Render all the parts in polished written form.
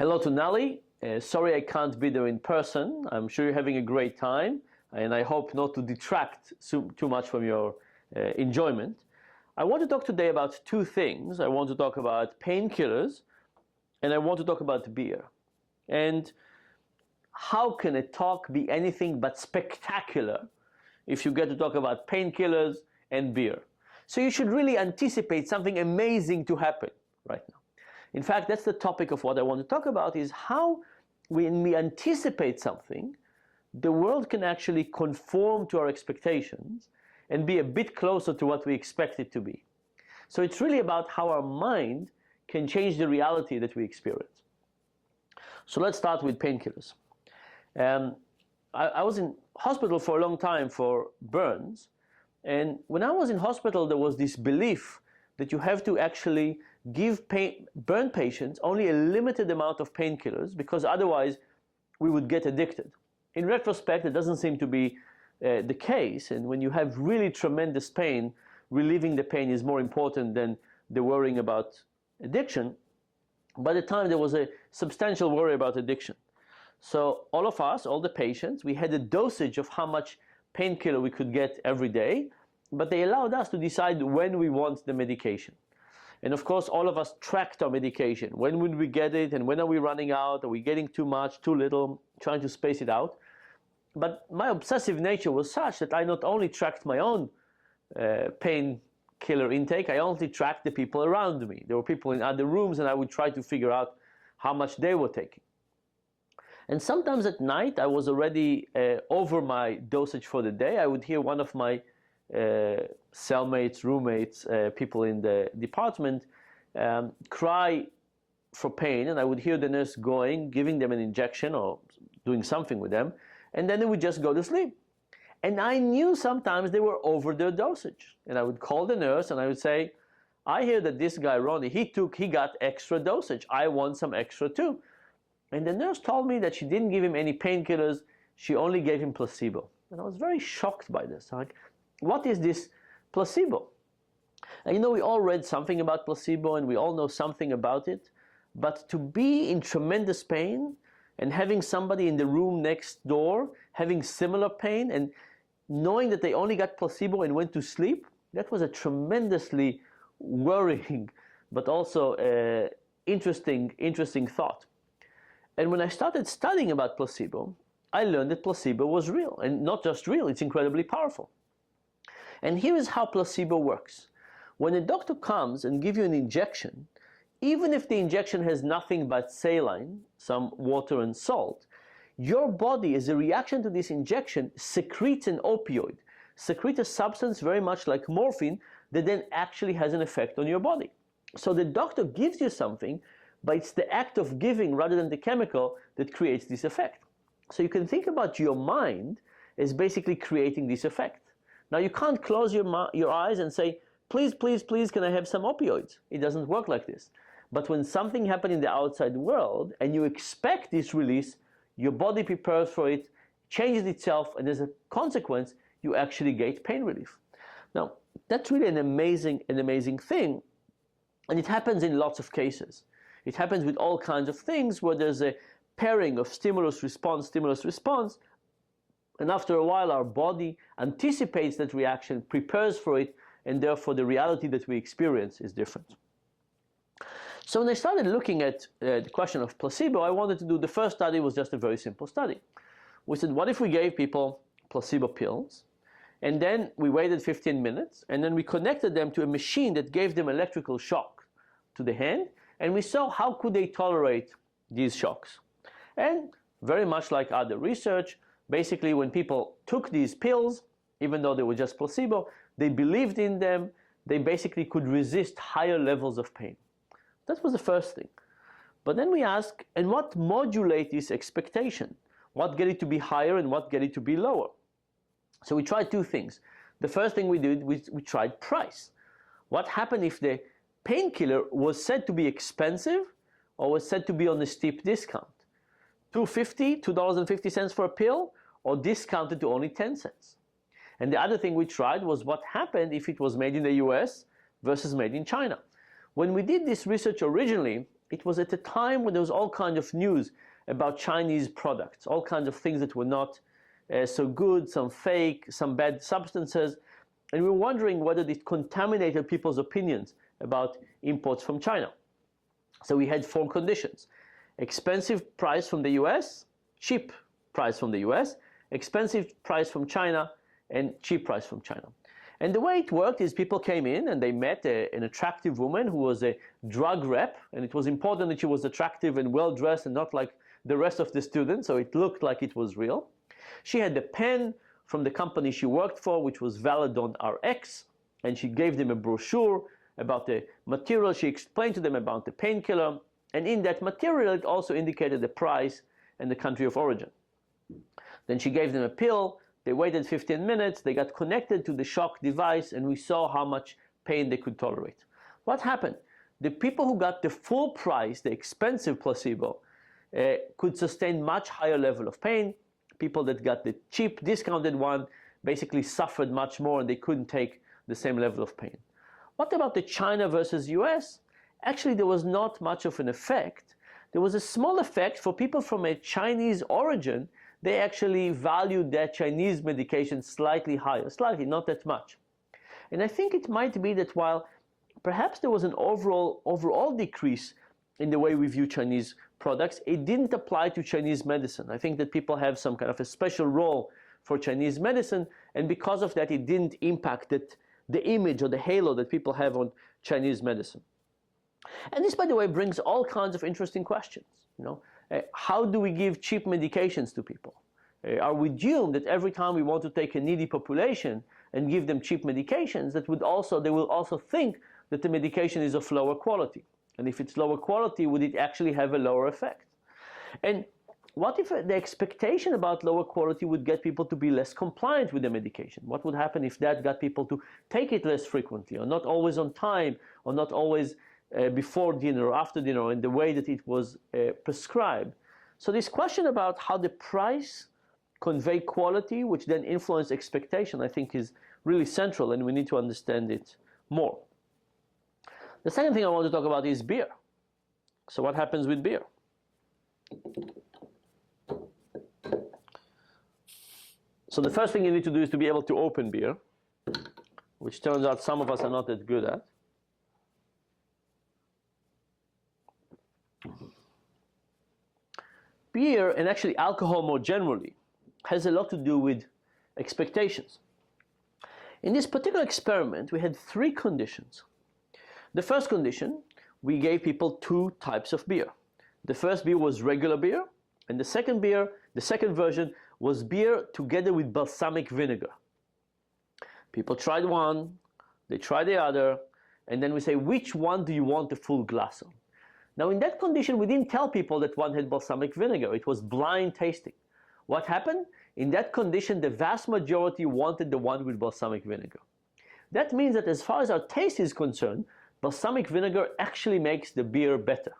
Hello to Nali. Sorry I can't be there in person. I'm sure you're having a great time, and I hope not to detract too much from your enjoyment. I want to talk today about two things. I want to talk about painkillers, and I want to talk about beer. And how can a talk be anything but spectacular if you get to talk about painkillers and beer? So you should really anticipate something amazing to happen right now. In fact, that's the topic of what I want to talk about, is how when we anticipate something, the world can actually conform to our expectations and be a bit closer to what we expect it to be. So it's really about how our mind can change the reality that we experience. So let's start with painkillers. I was in hospital for a long time for burns, and when I was in hospital there was this belief that you have to actually give burn patients only a limited amount of painkillers because otherwise we would get addicted. In retrospect, it doesn't seem to be the case, and when you have really tremendous pain, relieving the pain is more important than the worrying about addiction. By the time there was a substantial worry about addiction. So all of us, all the patients, we had a dosage of how much painkiller we could get every day, but they allowed us to decide when we want the medication. And of course, all of us tracked our medication. When would we get it, and when are we running out? Are we getting too much, too little, trying to space it out? But my obsessive nature was such that I not only tracked my own painkiller intake, I also tracked the people around me. There were people in other rooms, and I would try to figure out how much they were taking. And sometimes at night, I was already over my dosage for the day. I would hear one of my cellmates, roommates, people in the department cry for pain, and I would hear the nurse giving them an injection or doing something with them, and then they would just go to sleep. And I knew sometimes they were over their dosage, and I would call the nurse and I would say, I hear that this guy Ronnie, he got extra dosage. I want some extra too. And the nurse told me that she didn't give him any painkillers, she only gave him placebo. And I was very shocked by this. Like, what is this placebo? And you know, we all read something about placebo and we all know something about it, but to be in tremendous pain and having somebody in the room next door having similar pain and knowing that they only got placebo and went to sleep, that was a tremendously worrying but also interesting thought. And when I started studying about placebo, I learned that placebo was real, and not just real, it's incredibly powerful. And here is how placebo works. When a doctor comes and gives you an injection, even if the injection has nothing but saline, some water and salt, your body, as a reaction to this injection, secretes an opioid, secretes a substance very much like morphine that then actually has an effect on your body. So the doctor gives you something, but it's the act of giving rather than the chemical that creates this effect. So you can think about your mind as basically creating this effect. Now you can't close your eyes and say, please, please, please, can I have some opioids? It doesn't work like this. But when something happens in the outside world and you expect this release, your body prepares for it, changes itself, and as a consequence, you actually get pain relief. Now, that's really an amazing thing, and it happens in lots of cases. It happens with all kinds of things where there's a pairing of stimulus, response, and after a while our body anticipates that reaction, prepares for it, and therefore the reality that we experience is different. So when I started looking at the question of placebo, I wanted to do, the first study was just a very simple study. We said, what if we gave people placebo pills, and then we waited 15 minutes, and then we connected them to a machine that gave them electrical shock to the hand, and we saw how could they tolerate these shocks. And very much like other research, basically when people took these pills, even though they were just placebo, they believed in them, they basically could resist higher levels of pain. That was the first thing. But then we asked, and what modulates this expectation? What get it to be higher and what get it to be lower? So we tried two things. The first thing we did, we tried price. What happened if the painkiller was said to be expensive or was said to be on a steep discount? $2.50 for a pill, or discounted to only 10 cents. And the other thing we tried was what happened if it was made in the US versus made in China. When we did this research originally, it was at a time when there was all kinds of news about Chinese products, all kinds of things that were not so good, some fake, some bad substances, and we were wondering whether it contaminated people's opinions about imports from China. So we had 4 conditions: expensive price from the US, cheap price from the US, expensive price from China, and cheap price from China. And the way it worked is people came in and they met an attractive woman who was a drug rep, and it was important that she was attractive and well dressed and not like the rest of the students, so it looked like it was real. She had the pen from the company she worked for, which was valid on RX, and she gave them a brochure about the material. She explained to them about the painkiller, and in that material it also indicated the price and the country of origin. Then she gave them a pill. They waited 15 minutes, they got connected to the shock device, and we saw how much pain they could tolerate. What happened? The people who got the full price, the expensive placebo, could sustain much higher level of pain. People that got the cheap discounted one basically suffered much more and they couldn't take the same level of pain. What about the China versus US? Actually, there was not much of an effect. There was a small effect for people from a Chinese origin. They actually valued that Chinese medication slightly higher, slightly, not that much. And I think it might be that while perhaps there was an overall decrease in the way we view Chinese products, it didn't apply to Chinese medicine. I think that people have some kind of a special role for Chinese medicine, and because of that, it didn't impact the image or the halo that people have on Chinese medicine. And this, by the way, brings all kinds of interesting questions. How do we give cheap medications to people? Are we doomed that every time we want to take a needy population and give them cheap medications, they will also think that the medication is of lower quality? And if it's lower quality, would it actually have a lower effect? And what if the expectation about lower quality would get people to be less compliant with the medication? What would happen if that got people to take it less frequently, or not always on time, or not always before dinner or after dinner in the way that it was prescribed? So this question about how the price convey quality, which then influence expectation, I think is really central, and we need to understand it more. The second thing I want to talk about is beer. So what happens with beer? So the first thing you need to do is to be able to open beer, which turns out some of us are not that good at. Beer, and actually alcohol more generally, has a lot to do with expectations. In this particular experiment, we had 3 conditions. The first condition, we gave people 2 types of beer. The first beer was regular beer, and the second version was beer together with balsamic vinegar. People tried one, they tried the other, and then we say, which one do you want the full glass of? Now in that condition, we didn't tell people that one had balsamic vinegar. It was blind tasting. What happened? In that condition, the vast majority wanted the one with balsamic vinegar. That means that as far as our taste is concerned, balsamic vinegar actually makes the beer better.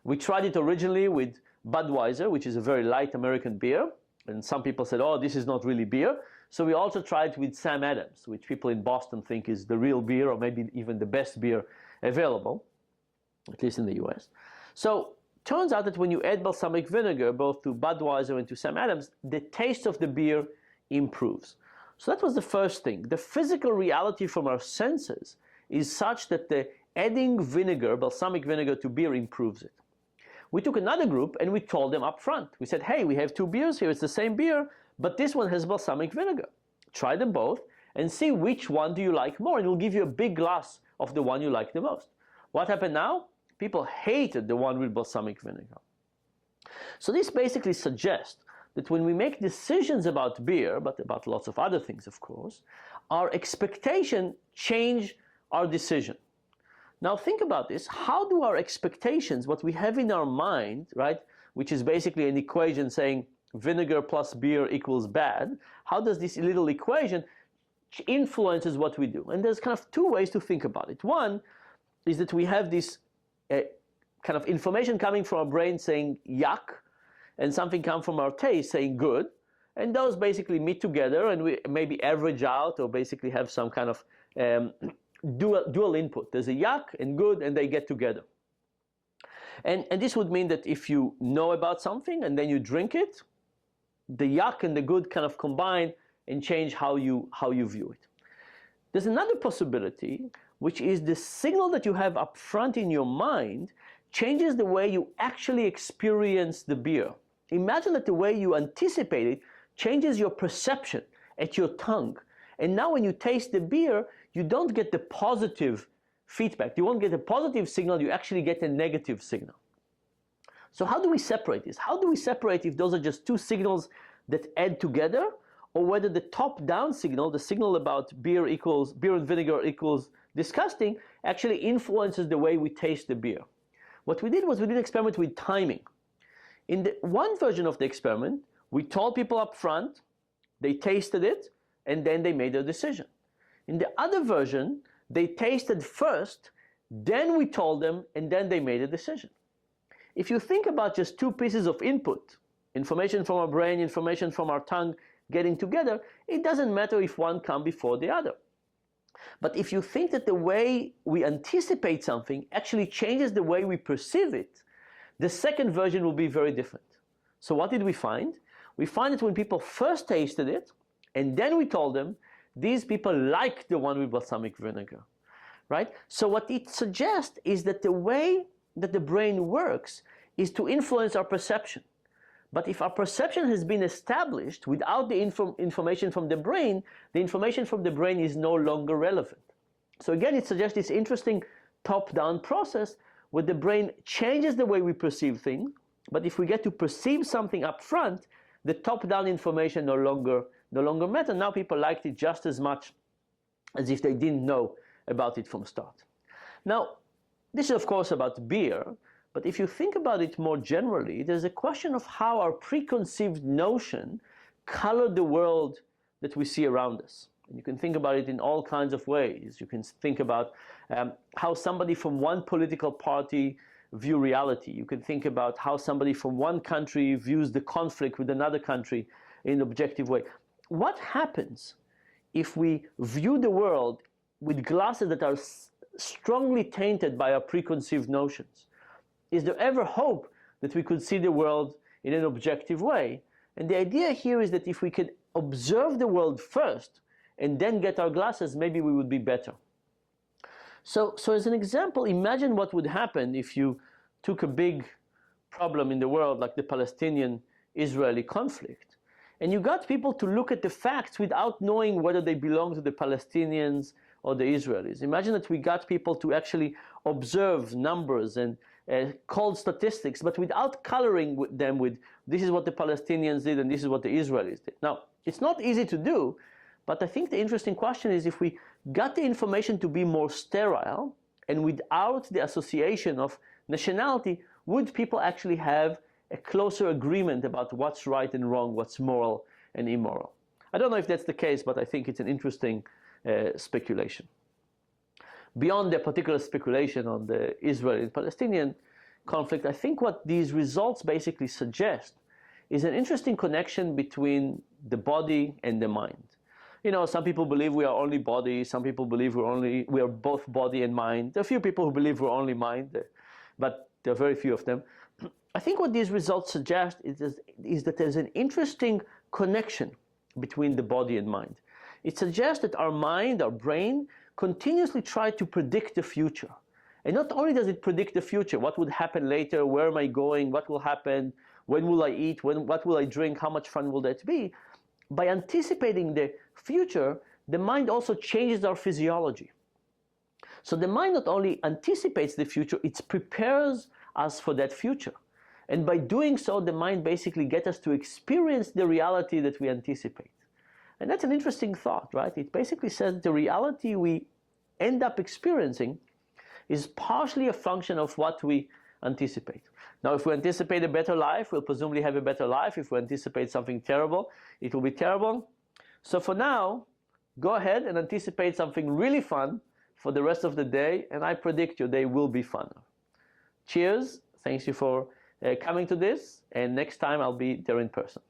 We tried it originally with Budweiser, which is a very light American beer, and some people said, oh, this is not really beer. So we also tried it with Sam Adams, which people in Boston think is the real beer, or maybe even the best beer available, at least in the US. So turns out that when you add balsamic vinegar both to Budweiser and to Sam Adams, the taste of the beer improves. So that was the first thing. The physical reality from our senses is such that the adding vinegar, balsamic vinegar, to beer improves it. We took another group and we told them up front. We said, hey, we have 2 beers here. It's the same beer, but this one has balsamic vinegar. Try them both and see which one do you like more, and we'll give you a big glass of the one you like the most. What happened now? People hated the one with balsamic vinegar. So this basically suggests that when we make decisions about beer, but about lots of other things, of course, our expectation change our decision. Now think about this. How do our expectations, what we have in our mind, right, which is basically an equation saying vinegar plus beer equals bad, how does this little equation influences what we do? And there's kind of 2 ways to think about it. One is that we have this kind of information coming from our brain saying yuck, and something comes from our taste saying good, and those basically meet together, and we maybe average out or basically have some kind of dual input. There's a yuck and good, and they get together. And this would mean that if you know about something and then you drink it, the yuck and the good kind of combine and change how you view it. There's another possibility, which is the signal that you have up front in your mind changes the way you actually experience the beer. Imagine that the way you anticipate it changes your perception at your tongue. And now when you taste the beer, you don't get the positive feedback. You won't get a positive signal, you actually get a negative signal. So how do we separate this? How do we separate if those are just two signals that add together, or whether the top-down signal, the signal about beer and vinegar equals disgusting, actually influences the way we taste the beer? What we did was we did an experiment with timing. In the one version of the experiment, we told people up front, they tasted it, and then they made their decision. In the other version, they tasted first, then we told them, and then they made a decision. If you think about just two pieces of input, information from our brain, information from our tongue getting together, it doesn't matter if one comes before the other. But if you think that the way we anticipate something actually changes the way we perceive it, the second version will be very different. So what did we find? We find that when people first tasted it, and then we told them, these people like the one with balsamic vinegar, right? So what it suggests is that the way that the brain works is to influence our perception. But if our perception has been established without the information from the brain from the brain is no longer relevant. So again, it suggests this interesting top-down process where the brain changes the way we perceive things, but if we get to perceive something up front, the top-down information no longer matter. Now people liked it just as much as if they didn't know about it from start. Now, this is of course about beer, but if you think about it more generally, there's a question of how our preconceived notion colored the world that we see around us. And you can think about it in all kinds of ways. You can think about how somebody from one political party view reality. You can think about how somebody from one country views the conflict with another country in an objective way. What happens if we view the world with glasses that are strongly tainted by our preconceived notions? Is there ever hope that we could see the world in an objective way? And the idea here is that if we could observe the world first and then get our glasses, maybe we would be better. So as an example, imagine what would happen if you took a big problem in the world like the Palestinian-Israeli conflict, and you got people to look at the facts without knowing whether they belong to the Palestinians or the Israelis. Imagine that we got people to actually observe numbers and cold statistics, but without coloring them with this is what the Palestinians did and this is what the Israelis did. Now, it's not easy to do, but I think the interesting question is if we got the information to be more sterile and without the association of nationality, would people actually have a closer agreement about what's right and wrong, what's moral and immoral? I don't know if that's the case, but I think it's an interesting speculation. Beyond the particular speculation on the Israeli and Palestinian conflict, I think what these results basically suggest is an interesting connection between the body and the mind. You know, some people believe we are only body, some people believe we are both body and mind. There are a few people who believe we're only mind, but there are very few of them. I think what these results suggest is that there's an interesting connection between the body and mind. It suggests that our mind, our brain, continuously try to predict the future. And not only does it predict the future, what would happen later, where am I going, what will happen, when will I eat, what will I drink, how much fun will that be? By anticipating the future, the mind also changes our physiology. So the mind not only anticipates the future, it prepares us for that future. And by doing so, the mind basically gets us to experience the reality that we anticipate. And that's an interesting thought, right? It basically says that the reality we end up experiencing is partially a function of what we anticipate. Now, if we anticipate a better life, we'll presumably have a better life. If we anticipate something terrible, it will be terrible. So for now, go ahead and anticipate something really fun for the rest of the day, and I predict your day will be fun. Cheers. Thanks you for coming to this, and next time I'll be there in person.